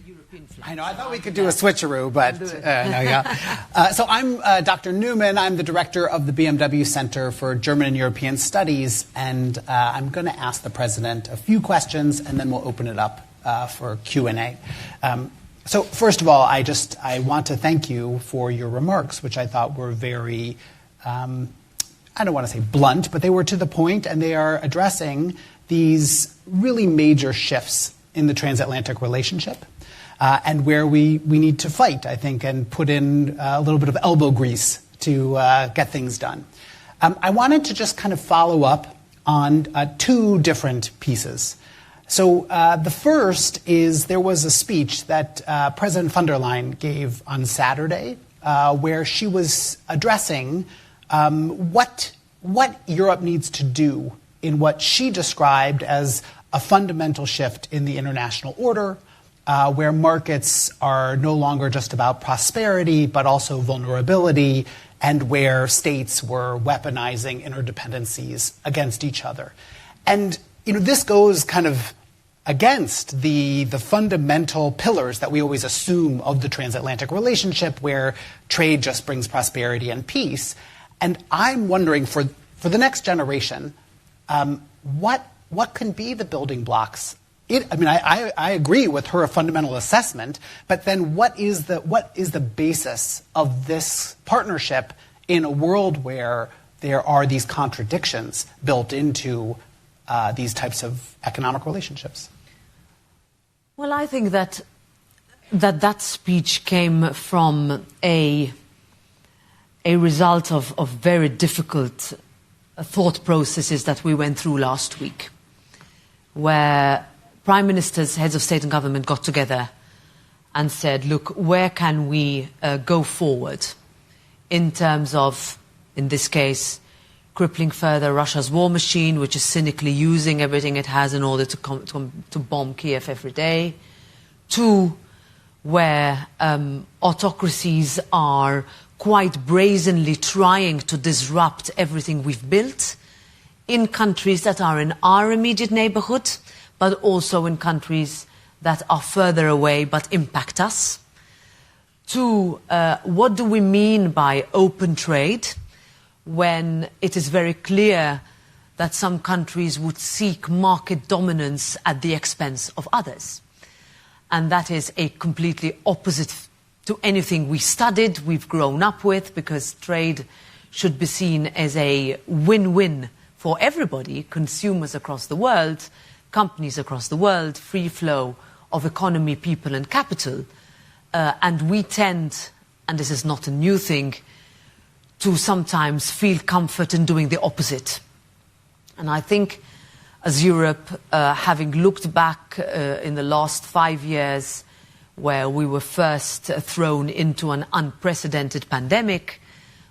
European flag. I know, I thought we could do a switcheroo, but no, yeah. So I'm Dr. Newman. I'm the director of the BMW Center for German and European Studies, and I'm going to ask the president a few questions, and then we'll open it up for Q&A. So first of all, I want to thank you for your remarks, which I thought were very, I don't want to say blunt, but they were to the point, and they are addressing these really major shifts in the transatlantic relationship, and where we need to fight, I think, and put in a little bit of elbow grease to get things done. I wanted to just kind of follow up on two different pieces. So the first is there was a speech that President von der Leyen gave on Saturday where she was addressing what Europe needs to do in what she described as a fundamental shift in the international order, where markets are no longer just about prosperity, but also vulnerability, and where states were weaponizing interdependencies against each other. And this goes kind of against the fundamental pillars that we always assume of the transatlantic relationship, where trade just brings prosperity and peace. And I'm wondering, for the next generation, what can be the building blocks? I agree with her fundamental assessment, but then what is the basis of this partnership in a world where there are these contradictions built into these types of economic relationships? Well, I think that speech came from a result of very difficult thought processes that we went through last week, where prime ministers, heads of state and government got together and said, look, where can we go forward in terms of, in this case, crippling further Russia's war machine, which is cynically using everything it has in order to bomb Kiev every day, to where autocracies are quite brazenly trying to disrupt everything we've built in countries that are in our immediate neighborhood, but also in countries that are further away but impact us. To what do we mean by open trade, when it is very clear that some countries would seek market dominance at the expense of others. And that is a completely opposite to anything we studied, we've grown up with, because trade should be seen as a win-win for everybody, consumers across the world, companies across the world, free flow of economy, people and capital. And we tend, and this is not a new thing, to sometimes feel comfort in doing the opposite. And I think as Europe, having looked back in the last 5 years, where we were first thrown into an unprecedented pandemic,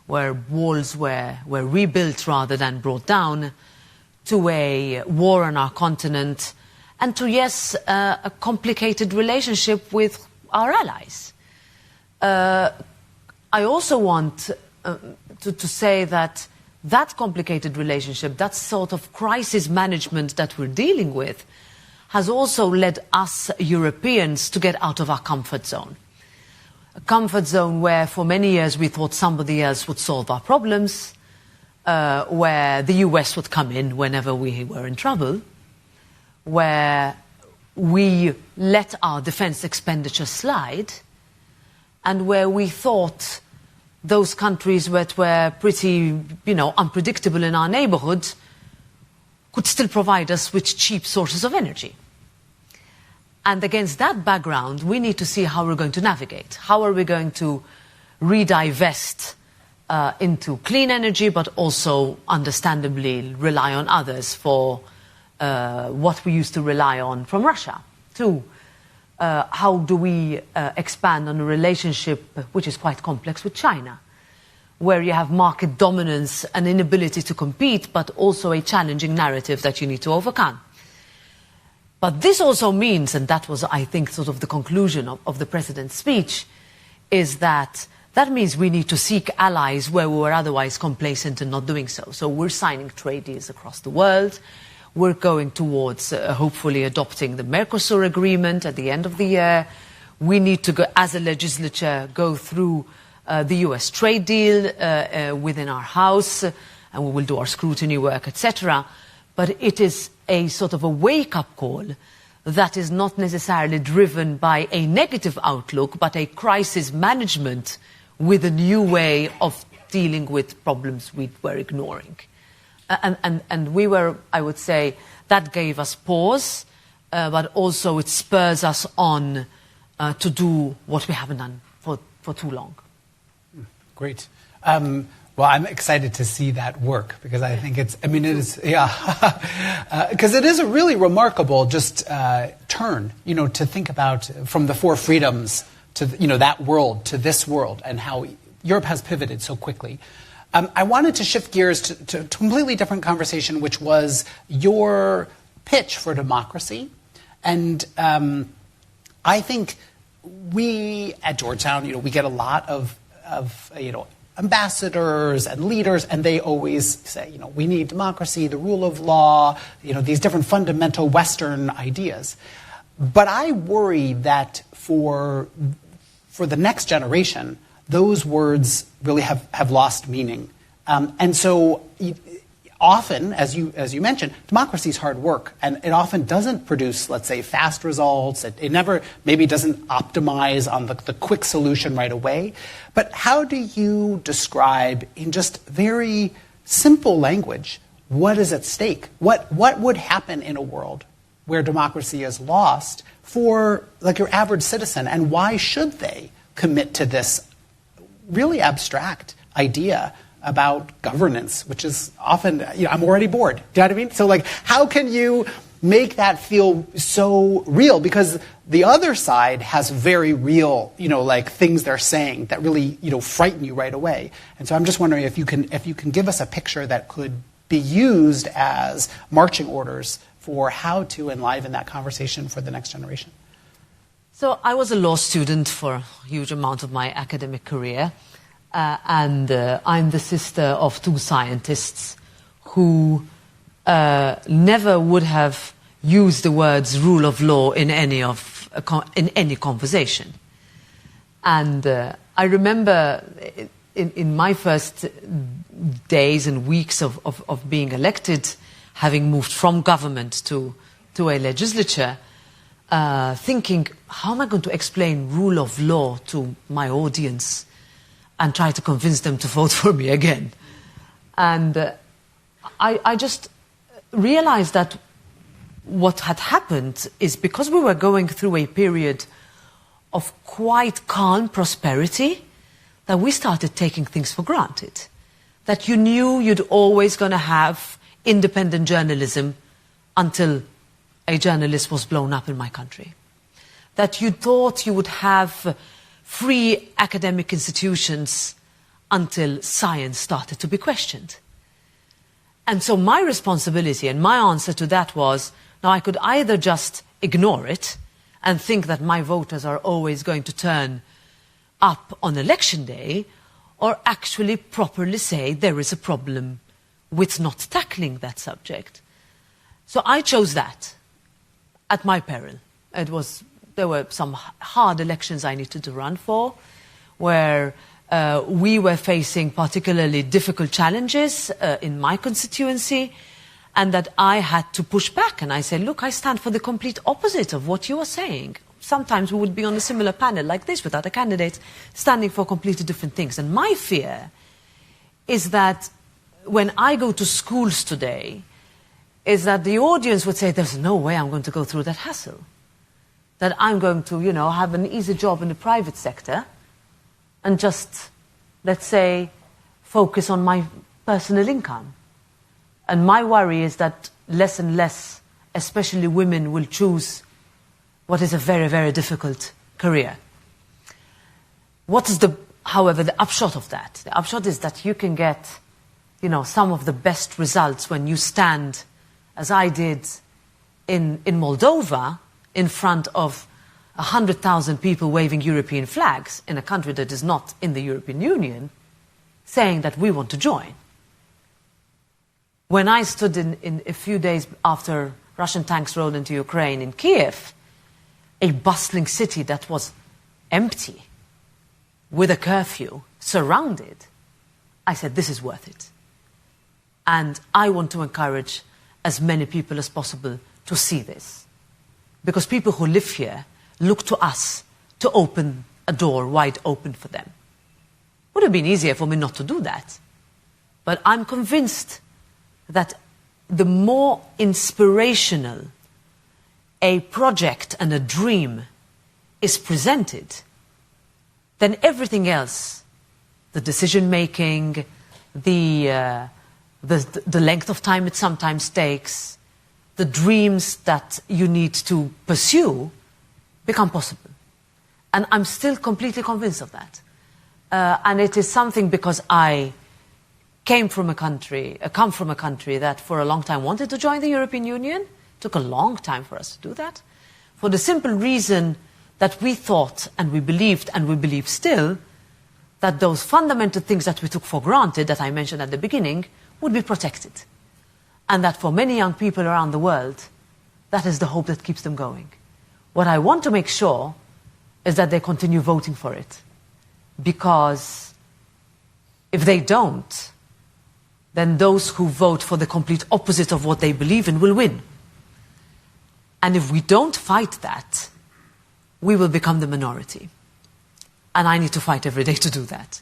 where walls were rebuilt rather than brought down, to a war on our continent, and to, yes, a complicated relationship with our allies. I also want to say that complicated relationship, that sort of crisis management that we're dealing with, has also led us Europeans to get out of our comfort zone. A comfort zone where for many years we thought somebody else would solve our problems, where the US would come in whenever we were in trouble, where we let our defense expenditure slide, and where we thought those countries that were pretty, unpredictable in our neighborhood could still provide us with cheap sources of energy. And against that background, we need to see how we're going to navigate. How are we going to redivest into clean energy, but also, understandably, rely on others for what we used to rely on from Russia? Two, how do we expand on a relationship which is quite complex with China, where you have market dominance, an inability to compete, but also a challenging narrative that you need to overcome. But this also means, and that was, I think, sort of the conclusion of the President's speech, is that means we need to seek allies where we were otherwise complacent and not doing so. So we're signing trade deals across the world. We're going towards hopefully adopting the Mercosur agreement at the end of the year. we need to, as a legislature, go through the US trade deal within our House, and we will do our scrutiny work, etc. But it is a sort of a wake-up call that is not necessarily driven by a negative outlook, but a crisis management with a new way of dealing with problems we were ignoring. And we were, I would say, that gave us pause, but also it spurs us on to do what we haven't done for too long. Great. Well, I'm excited to see that work because I think it is, because it is a really remarkable just turn, to think about from the four freedoms to, that world to this world and how Europe has pivoted so quickly. I wanted to shift gears to a completely different conversation, which was your pitch for democracy. And I think we at Georgetown, we get a lot of ambassadors and leaders, and they always say, we need democracy, the rule of law, these different fundamental Western ideas. But I worry that for the next generation, those words really have lost meaning. And so often, as you mentioned, democracy is hard work, and it often doesn't produce, let's say, fast results. It never maybe doesn't optimize on the quick solution right away. But how do you describe, in just very simple language, what is at stake? What would happen in a world where democracy is lost for your average citizen, and why should they commit to this really abstract idea about governance, which is often, I'm already bored. Do you know what I mean? So, how can you make that feel so real? Because the other side has very real, things they're saying that really, frighten you right away. And so I'm just wondering if you can give us a picture that could be used as marching orders for how to enliven that conversation for the next generation. So I was a law student for a huge amount of my academic career. And I'm the sister of two scientists who never would have used the words rule of law in any conversation. And I remember in my first days and weeks of being elected, having moved from government to a legislature, thinking, how am I going to explain rule of law to my audience and try to convince them to vote for me again? And I just realized that what had happened is, because we were going through a period of quite calm prosperity, that we started taking things for granted. That you knew you'd always going to have independent journalism until a journalist was blown up in my country. That you thought you would have free academic institutions until science started to be questioned. And so my responsibility and my answer to that was, now I could either just ignore it and think that my voters are always going to turn up on election day, or actually properly say there is a problem with not tackling that subject. So I chose that at my peril. There were some hard elections I needed to run for, where we were facing particularly difficult challenges in my constituency, and that I had to push back. And I said, look, I stand for the complete opposite of what you are saying. Sometimes we would be on a similar panel like this with other candidates standing for completely different things. And my fear is that when I go to schools today, is that the audience would say, there's no way I'm going to go through that hassle. That I'm going to, have an easy job in the private sector and just, let's say, focus on my personal income. And my worry is that less and less, especially women, will choose what is a very, very difficult career. What is however, the upshot of that? The upshot is that you can get, some of the best results when you stand, as I did in Moldova, in front of 100,000 people waving European flags in a country that is not in the European Union, saying that we want to join. When I stood in a few days after Russian tanks rolled into Ukraine in Kiev, a bustling city that was empty, with a curfew, surrounded, I said, this is worth it. And I want to encourage as many people as possible to see this. Because people who live here look to us to open a door wide open for them. Would have been easier for me not to do that. But I'm convinced that the more inspirational a project and a dream is presented, then everything else, the decision-making, the length of time it sometimes takes, the dreams that you need to pursue, become possible. And I'm still completely convinced of that. And it is something because I come from a country that for a long time wanted to join the European Union. It took a long time for us to do that. For the simple reason that we thought and we believe still, that those fundamental things that we took for granted, that I mentioned at the beginning, would be protected. And that for many young people around the world, that is the hope that keeps them going. What I want to make sure is that they continue voting for it. Because if they don't, then those who vote for the complete opposite of what they believe in will win. And if we don't fight that, we will become the minority. And I need to fight every day to do that.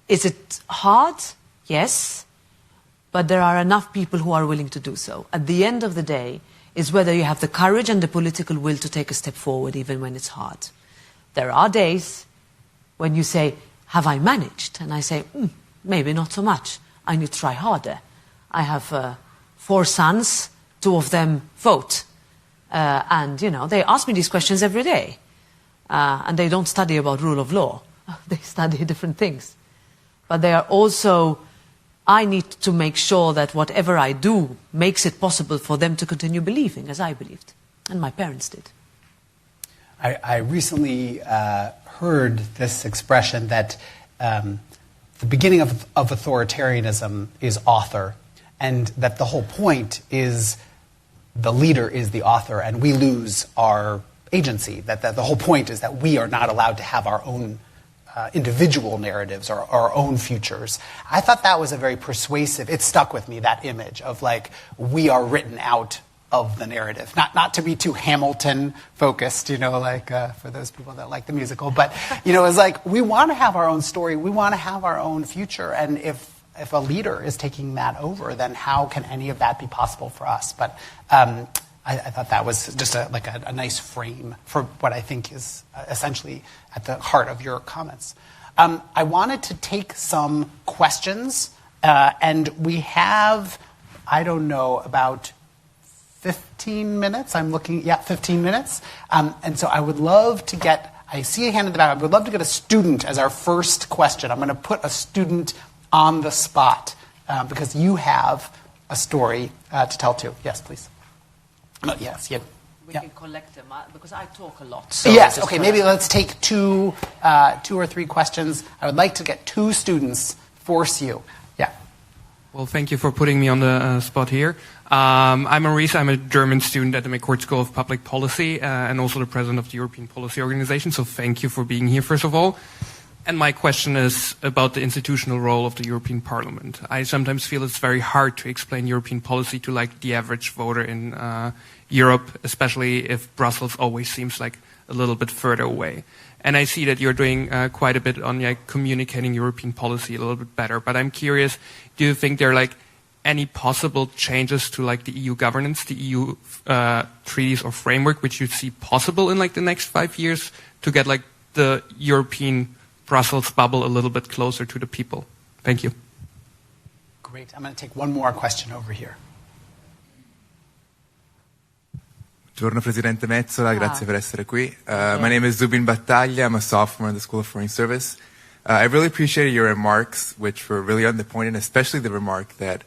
Is it hard? Yes. But there are enough people who are willing to do so. At the end of the day, is whether you have the courage and the political will to take a step forward even when it's hard. There are days when you say, have I managed? And I say, maybe not so much. I need to try harder. I have 4 sons, 2 of them vote. And, you know, they ask me these questions every day. And they don't study about rule of law. They study different things. But they are also, I need to make sure that whatever I do makes it possible for them to continue believing as I believed. And my parents did. I recently heard this expression that the beginning of authoritarianism is author, and that the whole point is the leader is the author, and we lose our agency. That the whole point is that we are not allowed to have our own individual narratives or our own futures. I thought that was a very persuasive, it stuck with me, that image of like, we are written out of the narrative. Not to be too Hamilton focused, you know, like for those people that like the musical, but, you know, it's like, we want to have our own story, we want to have our own future, and if a leader is taking that over, then how can any of that be possible for us? But I thought that was just a nice frame for what I think is essentially at the heart of your comments. I wanted to take some questions, and we have, I don't know, about 15 minutes. I'm looking, 15 minutes. And so I would love to get, I see a hand in the back, I would love to get a student as our first question. I'm going to put a student on the spot because you have a story to tell too. Yes, please. Yes, yeah. We can collect them because I talk a lot. So yes, okay, maybe let's take 2 or 3 questions. I would like to get 2 students, force you. Yeah. Well, thank you for putting me on the spot here. I'm Maurice. I'm a German student at the McCourt School of Public Policy and also the president of the European Policy Organization. So thank you for being here, first of all. And my question is about the institutional role of the European Parliament. I sometimes feel it's very hard to explain European policy to like the average voter in Europe, especially if Brussels always seems like a little bit further away. And I see that you're doing quite a bit on like communicating European policy a little bit better. But I'm curious, do you think there are like any possible changes to like the EU governance, the EU treaties or framework, which you see possible in like the next 5 years to get like the European Brussels bubble a little bit closer to the people? Thank you. Great. I'm going to take one more question over here. Buongiorno Presidente Metsola, grazie per essere qui. My name is Zubin Battaglia. I'm a sophomore in the School of Foreign Service. I really appreciated your remarks, which were really on the point, and especially the remark that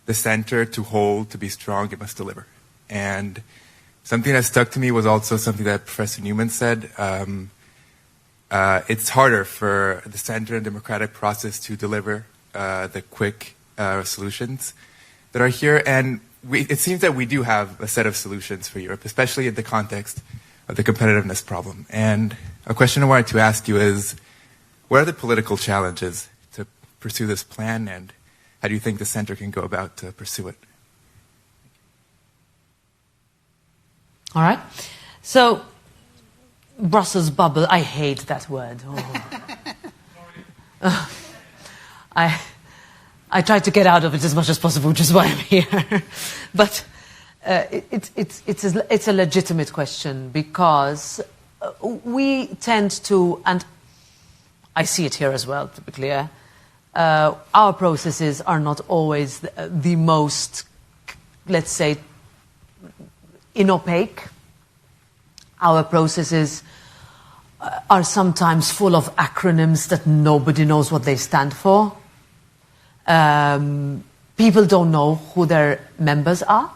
the center to hold, to be strong, it must deliver. And something that stuck to me was also something that Professor Newman said. It's harder for the center and democratic process to deliver the quick solutions that are here. And it seems that we do have a set of solutions for Europe, especially in the context the competitiveness problem. And a question I wanted to ask you is, what are the political challenges to pursue this plan, and how do you think the center can go about to pursue it? All right. So, Brussels bubble, I hate that word. Oh. I try to get out of it as much as possible, which is why I'm here. But it's a legitimate question, because we tend to, and I see it here as well, to be clear, our processes are not always the most, let's say, inaopaque. Our processes are sometimes full of acronyms that nobody knows what they stand for. People don't know who their members are.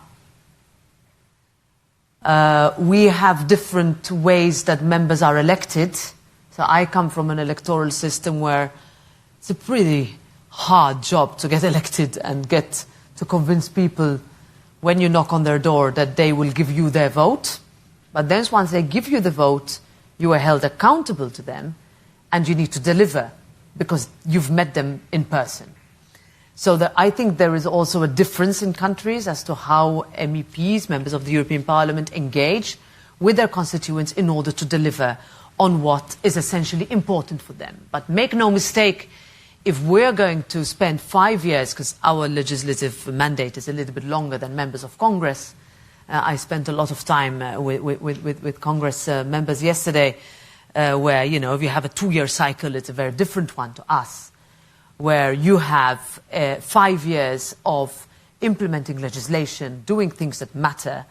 We have different ways that members are elected. So I come from an electoral system where it's a pretty hard job to get elected and get to convince people when you knock on their door that they will give you their vote. But then once they give you the vote, you are held accountable to them, and you need to deliver because you've met them in person. So I think there is also a difference in countries as to how MEPs, members of the European Parliament, engage with their constituents in order to deliver on what is essentially important for them. But make no mistake, if we're going to spend 5 years, because our legislative mandate is a little bit longer than members of Congress, I spent a lot of time with Congress members yesterday, where, you know, if you have a 2-year cycle, it's a very different one to us, where you have 5 years of implementing legislation, doing things that matter,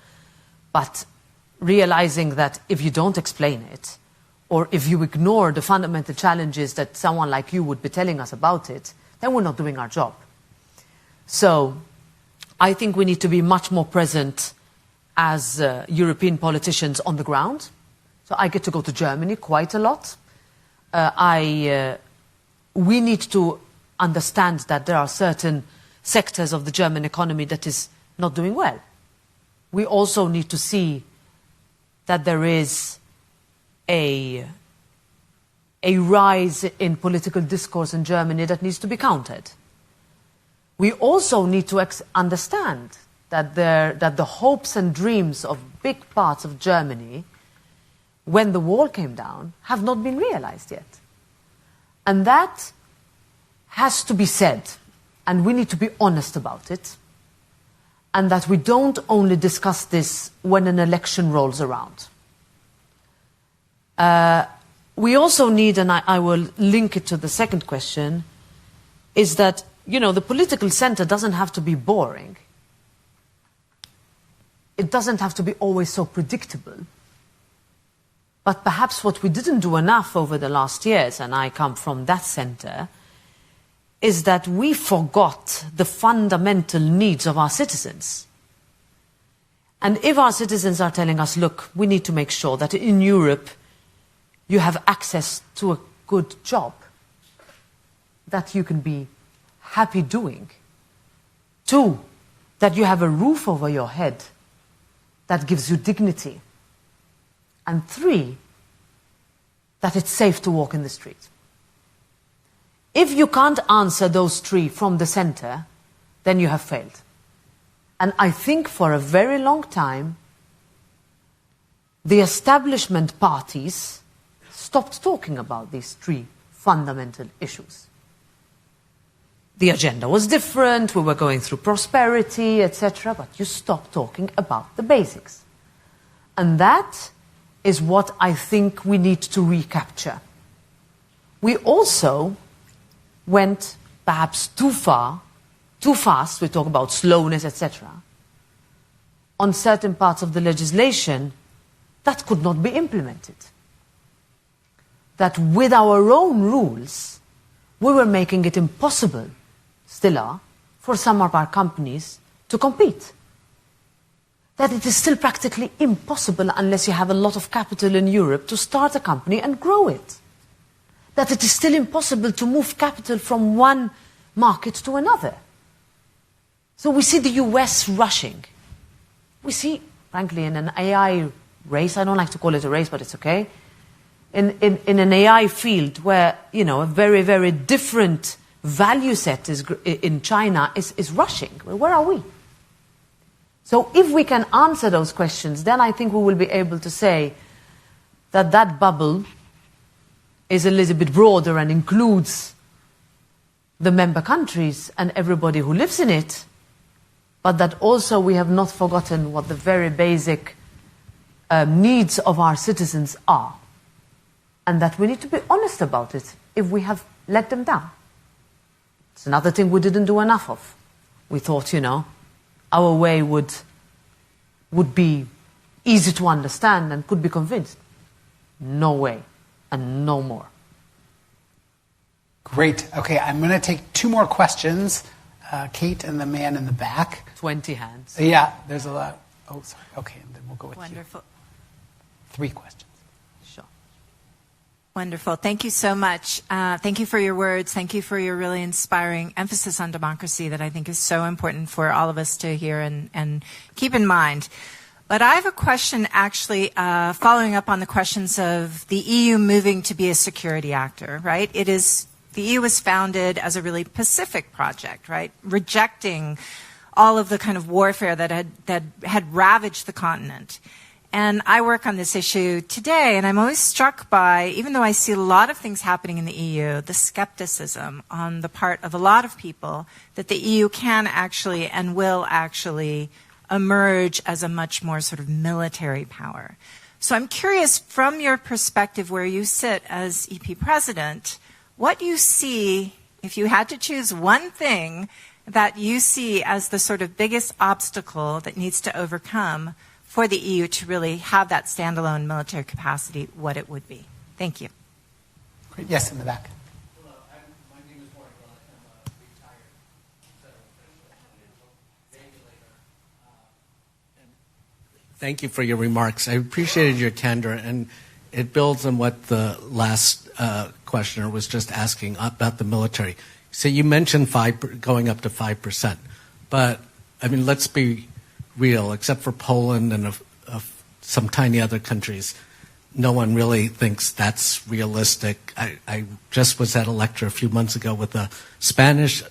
but realizing that if you don't explain it, or if you ignore the fundamental challenges that someone like you would be telling us about it, then we're not doing our job. So I think we need to be much more present as European politicians on the ground. So I get to go to Germany quite a lot. We need to understand that there are certain sectors of the German economy that is not doing well. We also need to see that there is a rise in political discourse in Germany that needs to be countered. We also need to understand that the hopes and dreams of big parts of Germany, when the wall came down, have not been realized yet. And that has to be said, and we need to be honest about it, and that we don't only discuss this when an election rolls around. We also need, and I will link it to the second question, is that, you know, the political center doesn't have to be boring. It doesn't have to be always so predictable. But perhaps what we didn't do enough over the last years, and I come from that center, is that we forgot the fundamental needs of our citizens. And if our citizens are telling us, look, we need to make sure that in Europe you have access to a good job that you can be happy doing. 2, that you have a roof over your head that gives you dignity. And 3, that it's safe to walk in the street. If you can't answer those 3 from the center, then you have failed. And I think for a very long time, the establishment parties stopped talking about these 3 fundamental issues. The agenda was different, we were going through prosperity, etc., but you stopped talking about the basics. And that is what I think we need to recapture. We also went perhaps too far, too fast, we talk about slowness, etc., on certain parts of the legislation that could not be implemented. That with our own rules, we were making it impossible, still are, for some of our companies to compete. That it is still practically impossible unless you have a lot of capital in Europe to start a company and grow it. That it is still impossible to move capital from one market to another. So we see the US rushing. We see, frankly, in an AI race. I don't like to call it a race, but it's okay. In an AI field where, a very, very different value set in China is rushing. Where are we? So if we can answer those questions, then I think we will be able to say that bubble is a little bit broader and includes the member countries and everybody who lives in it, but that also we have not forgotten what the very basic needs of our citizens are, and that we need to be honest about it if we have let them down. It's another thing we didn't do enough of. We thought, our way would be easy to understand and could be convinced. No way, and no more. Great. Okay, I'm going to take 2 more questions. Kate and the man in the back. 20 hands. Yeah, there's a lot. Oh, sorry. Okay, and then we'll go with Wonderful. you. 3 questions. Sure. Wonderful. Thank you so much. Thank you for your words. Thank you for your really inspiring emphasis on democracy that I think is so important for all of us to hear and keep in mind. But I have a question actually following up on the questions of the EU moving to be a security actor, right? The EU was founded as a really Pacific project, right? Rejecting all of the kind of warfare that had ravaged the continent. And I work on this issue today, and I'm always struck by, even though I see a lot of things happening in the EU, the skepticism on the part of a lot of people that the EU can actually and will actually emerge as a much more sort of military power. So I'm curious, from your perspective where you sit as EP president, what you see, if you had to choose one thing that you see as the sort of biggest obstacle that needs to overcome for the EU to really have that standalone military capacity, what it would be. Thank you. Great. Yes, in the back. Hello, my name is Roberta. I'm a retired federal official and regulator. Thank you for your remarks. I appreciated your candor, and it builds on what the last questioner was just asking about the military. So you mentioned going up to 5%, but I mean, let's be real. Except for Poland and some tiny other countries, no one really thinks that's realistic. I just was at a lecture a few months ago with a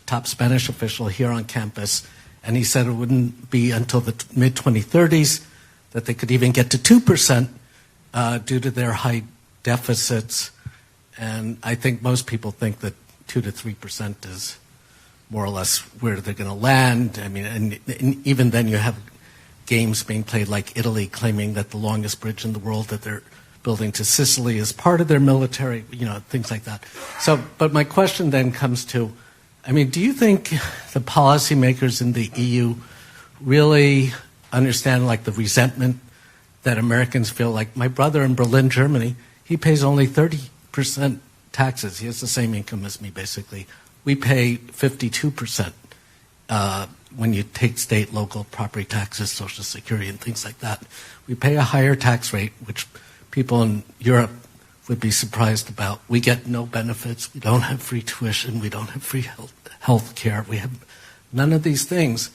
top Spanish official here on campus, and he said it wouldn't be until the mid-2030s that they could even get to 2% due to their high deficits. And I think most people think that 2 to 3% is more or less where they're going to land. I mean, and even then you have games being played like Italy claiming that the longest bridge in the world that they're building to Sicily is part of their military, things like that. So, but my question then comes to, I mean, do you think the policymakers in the EU really understand like the resentment that Americans feel? Like my brother in Berlin, Germany, he pays only 30% taxes. He has the same income as me, basically. We pay 52% when you take state, local property taxes, Social Security, and things like that. We pay a higher tax rate, which people in Europe would be surprised about. We get no benefits. We don't have free tuition. We don't have free health care. We have none of these things.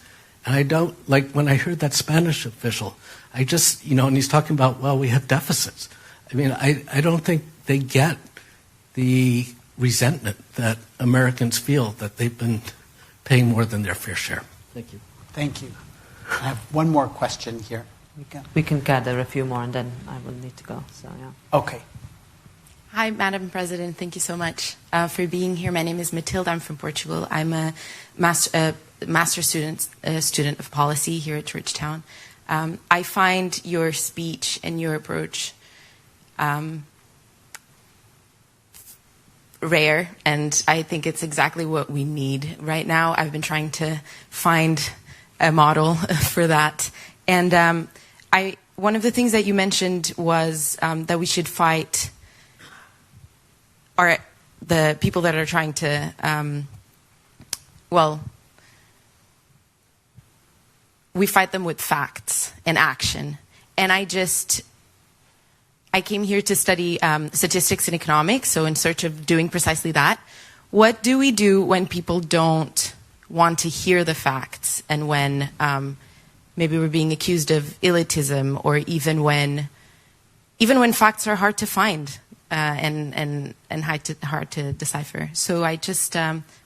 And I don't, like when I heard that Spanish official, I just, and he's talking about, well, we have deficits. I mean, I don't think they get the resentment that Americans feel that they've been paying more than their fair share. Thank you. Thank you. I have one more question here. We can gather a few more and then I will need to go. So yeah. Okay. Hi, Madam President. Thank you so much for being here. My name is Matilde. I'm from Portugal. I'm a master student of policy here at Georgetown. I find your speech and your approach rare, and I think it's exactly what we need right now. I've been trying to find a model for that. And one of the things that you mentioned was that we should fight the people that are trying to, we fight them with facts and action. And I came here to study statistics and economics, so in search of doing precisely that. What do we do when people don't want to hear the facts, and when maybe we're being accused of elitism, or even when even when facts are hard to find and hard to decipher. So I just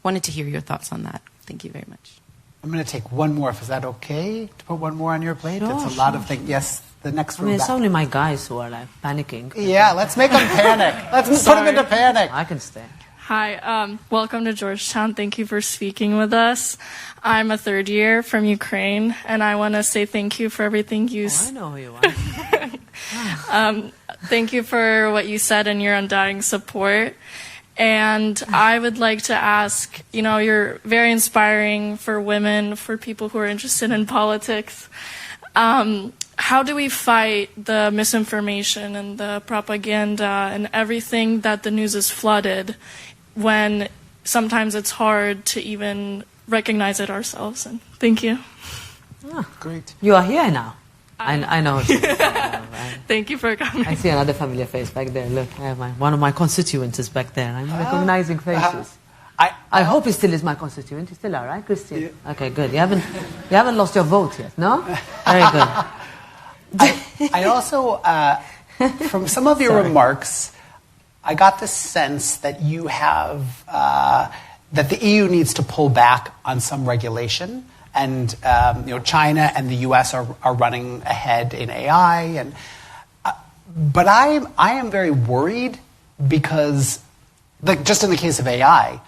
wanted to hear your thoughts on that. Thank you very much. I'm going to take one more. Is that okay to put one more on your plate? Sure, it's a lot of things. Yes, the next row it's back. only my guys who are like panicking. Yeah, let's make them panic. Let's put them into panic. I can stay. Hi, welcome to Georgetown. Thank you for speaking with us. I'm a third year from Ukraine, and I want to say thank you for everything you I know who you are. Thank you for what you said and your undying support. And I would like to ask, you're very inspiring for women, for people who are interested in politics. How do we fight the misinformation and the propaganda and everything that the news is flooded when sometimes it's hard to even recognize it ourselves? And thank you. Great. You are here now. I know. Thank you for coming. I see another familiar face back there. Look, I have one of my constituents is back there. I'm recognizing faces. I hope he still is my constituent. You still are, right, Christine? Yeah. Okay, good. You haven't lost your vote yet, no? Very good. I also, from some of your remarks, I got the sense that you have that the EU needs to pull back on some regulation. And China and the U.S. are running ahead in AI, but I am very worried because, like just in the case of AI,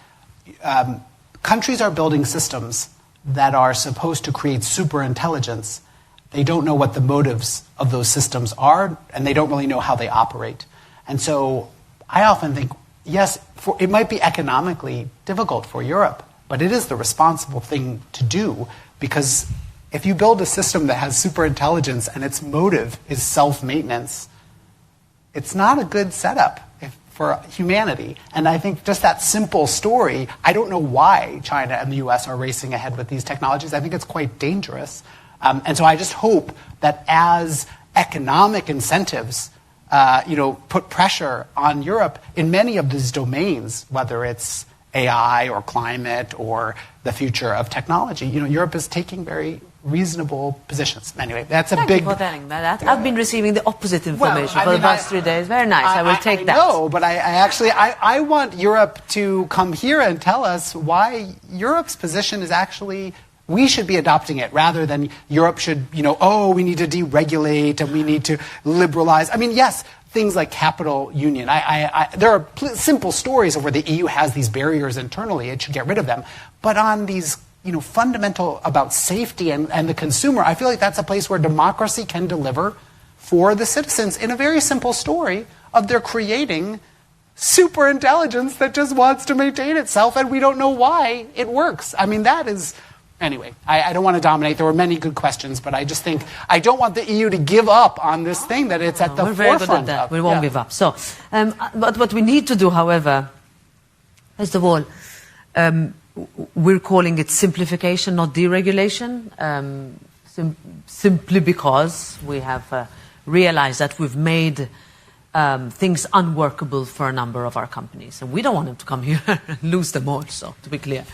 countries are building systems that are supposed to create super intelligence. They don't know what the motives of those systems are, and they don't really know how they operate. And so I often think, yes, it might be economically difficult for Europe, but it is the responsible thing to do, because if you build a system that has super intelligence and its motive is self-maintenance, it's not a good setup for humanity. And I think just that simple story, I don't know why China and the US are racing ahead with these technologies. I think it's quite dangerous. And so I just hope that as economic incentives put pressure on Europe in many of these domains, whether it's AI or climate or the future of technology, Europe is taking very reasonable positions. Anyway, that's a Thank big... you for telling me that. I've been receiving the opposite information for the past 3 days. Very nice. I will take that. No, but I want Europe to come here and tell us why Europe's position is actually... We should be adopting it rather than Europe should, we need to deregulate and we need to liberalize. I mean, yes, things like capital union. There are simple stories of where the EU has these barriers internally. It should get rid of them. But on these, fundamental about safety and the consumer, I feel like that's a place where democracy can deliver for the citizens in a very simple story of they're creating super intelligence that just wants to maintain itself, and we don't know why it works. I mean, that is... Anyway, I don't want to dominate. There were many good questions, but I just think I don't want the EU to give up on this thing that it's at the forefront of. We won't give up. So, but what we need to do, however, first of all, we're calling it simplification, not deregulation, simply because we have realized that we've made things unworkable for a number of our companies. And we don't want them to come here and lose them all, so to be clear.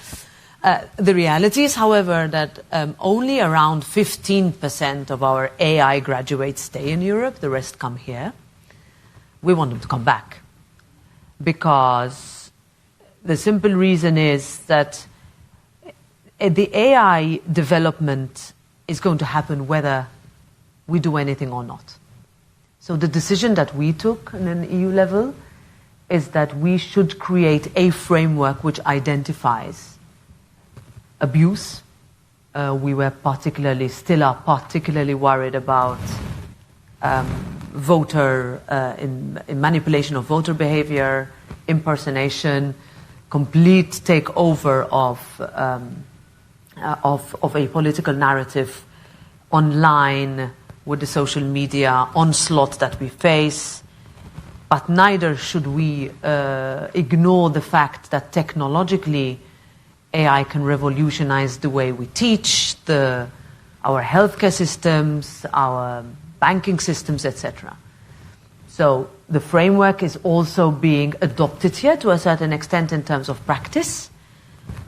The reality is, however, that only around 15% of our AI graduates stay in Europe. The rest come here. We want them to come back because the simple reason is that the AI development is going to happen whether we do anything or not. So the decision that we took on an EU level is that we should create a framework which identifies abuse. We were still are particularly worried about in manipulation of voter behavior, impersonation, complete takeover of a political narrative online with the social media onslaught that we face. But neither should we ignore the fact that technologically AI can revolutionize the way we teach, our healthcare systems, our banking systems, etc. So the framework is also being adopted here to a certain extent in terms of practice.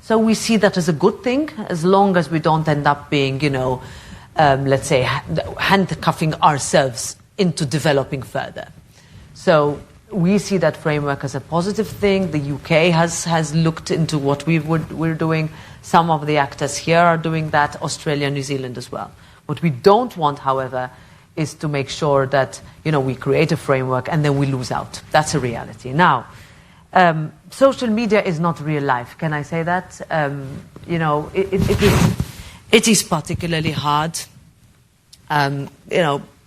So we see that as a good thing, as long as we don't end up being, let's say, handcuffing ourselves into developing further. So we see that framework as a positive thing. The UK has looked into what we're doing. Some of the actors here are doing that, Australia and New Zealand as well. What we don't want, however, is to make sure that we create a framework and then we lose out. That's a reality. Now, social media is not real life. Can I say that? It is particularly hard.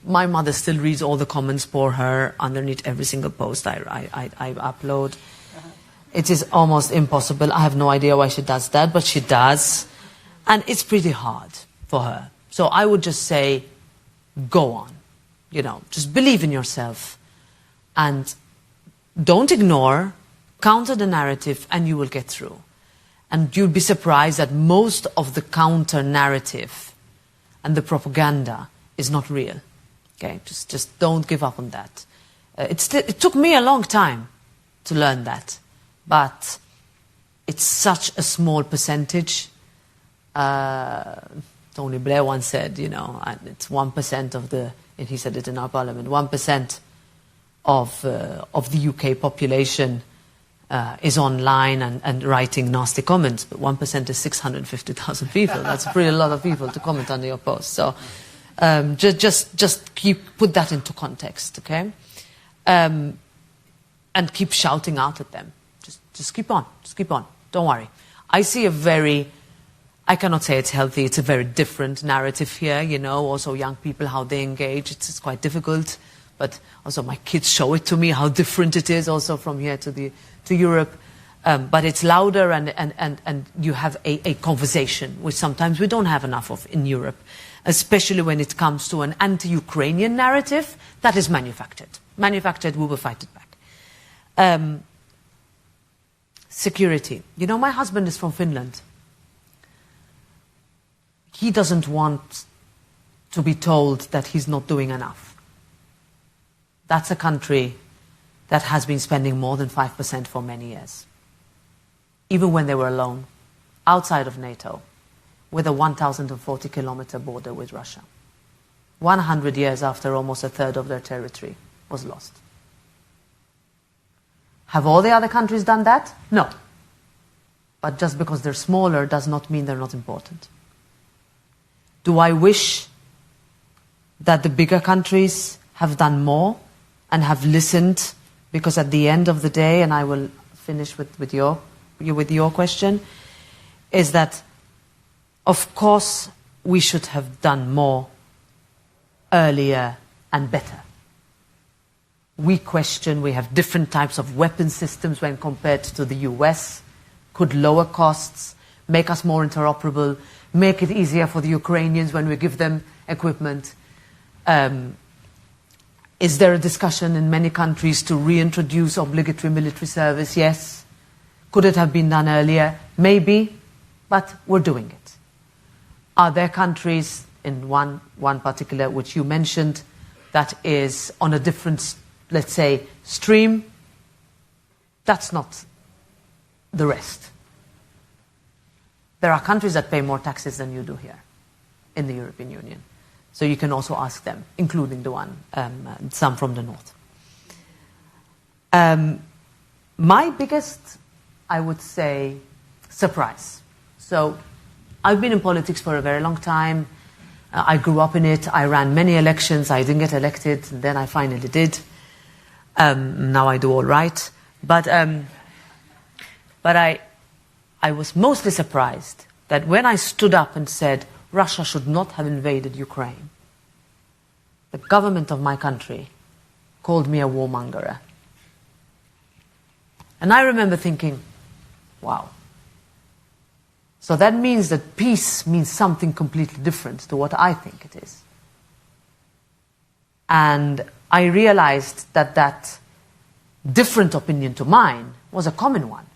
My mother still reads all the comments for her underneath every single post I upload. It is almost impossible. I have no idea why she does that, but she does. And it's pretty hard for her. So I would just say, go on. Just believe in yourself. And don't ignore, counter the narrative, and you will get through. And you'll be surprised that most of the counter narrative and the propaganda is not real. Okay, just don't give up on that. It took me a long time to learn that, but it's such a small percentage. Tony Blair once said, it's 1% of the, and he said it in our parliament, 1% of the UK population is online and writing nasty comments, but 1% is 650,000 people. That's a pretty lot of people to comment under your post. So just put that into context, okay? And keep shouting out at them. Just keep on. Don't worry. I see I cannot say it's healthy, it's a very different narrative here, also young people, how they engage, it's quite difficult. But also my kids show it to me, how different it is also from here to Europe. But it's louder and you have a conversation, which sometimes we don't have enough of in Europe, especially when it comes to an anti-Ukrainian narrative that is manufactured. Manufactured, we will fight it back. Security. My husband is from Finland. He doesn't want to be told that he's not doing enough. That's a country that has been spending more than 5% for many years. Even when they were alone, outside of NATO, with a 1,040-kilometer border with Russia. 100 years after almost a third of their territory was lost. Have all the other countries done that? No. But just because they're smaller does not mean they're not important. Do I wish that the bigger countries have done more and have listened? Because at the end of the day, and I will finish with your question, is that, of course, we should have done more earlier and better. We have different types of weapon systems when compared to the US, could lower costs, make us more interoperable, make it easier for the Ukrainians when we give them equipment. Is there a discussion in many countries to reintroduce obligatory military service? Yes. Could it have been done earlier? Maybe, but we're doing it. Are there countries, in one particular which you mentioned, that is on a different, let's say, stream? That's not the rest. There are countries that pay more taxes than you do here in the European Union. So you can also ask them, including some from the north. My biggest, I would say, surprise. So I've been in politics for a very long time. I grew up in it. I ran many elections. I didn't get elected. And then I finally did. Now I do all right. But I was mostly surprised that when I stood up and said Russia should not have invaded Ukraine, the government of my country called me a warmonger. And I remember thinking, wow. So that means that peace means something completely different to what I think it is. And I realized that different opinion to mine was a common one.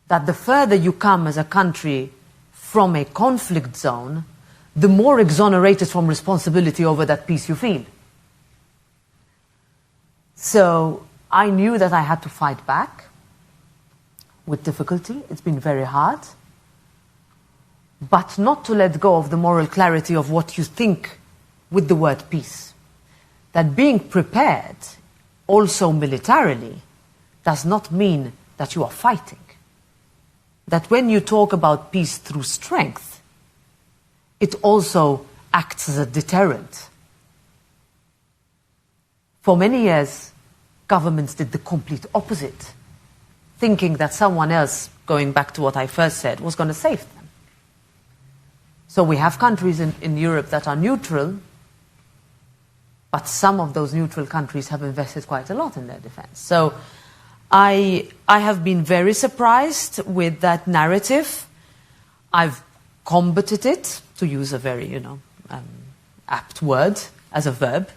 That the further you come as a country from a conflict zone, the more exonerated from responsibility over that peace you feel. So I knew that I had to fight back with difficulty. It's been very hard. But not to let go of the moral clarity of what you think with the word peace. That being prepared, also militarily, does not mean that you are fighting. That when you talk about peace through strength, it also acts as a deterrent. For many years, governments did the complete opposite, thinking that someone else, going back to what I first said, was going to save them. So we have countries in Europe that are neutral, but some of those neutral countries have invested quite a lot in their defense. So I have been very surprised with that narrative. I've combated it, to use a very, apt word as a verb.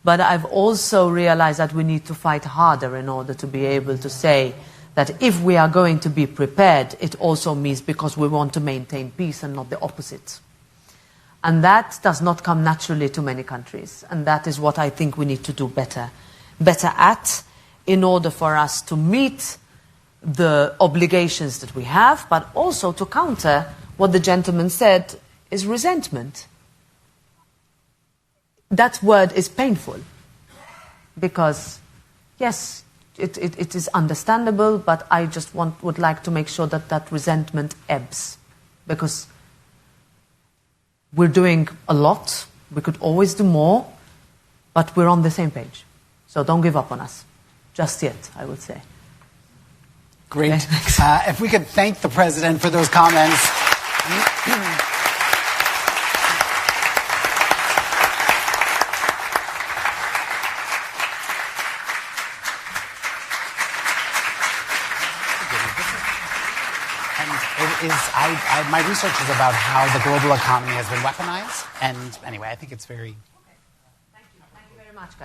But I've also realized that we need to fight harder in order to be able to say that if we are going to be prepared, it also means because we want to maintain peace and not the opposite. And that does not come naturally to many countries. And that is what I think we need to do better at, in order for us to meet the obligations that we have, but also to counter what the gentleman said is resentment. That word is painful because, yes, it is understandable, but I just would like to make sure that resentment ebbs, because we're doing a lot. We could always do more, but we're on the same page. So don't give up on us. Just yet, I would say. Great. Okay. If we could thank the President for those comments. My research is about how the global economy has been weaponized. And anyway, I think it's very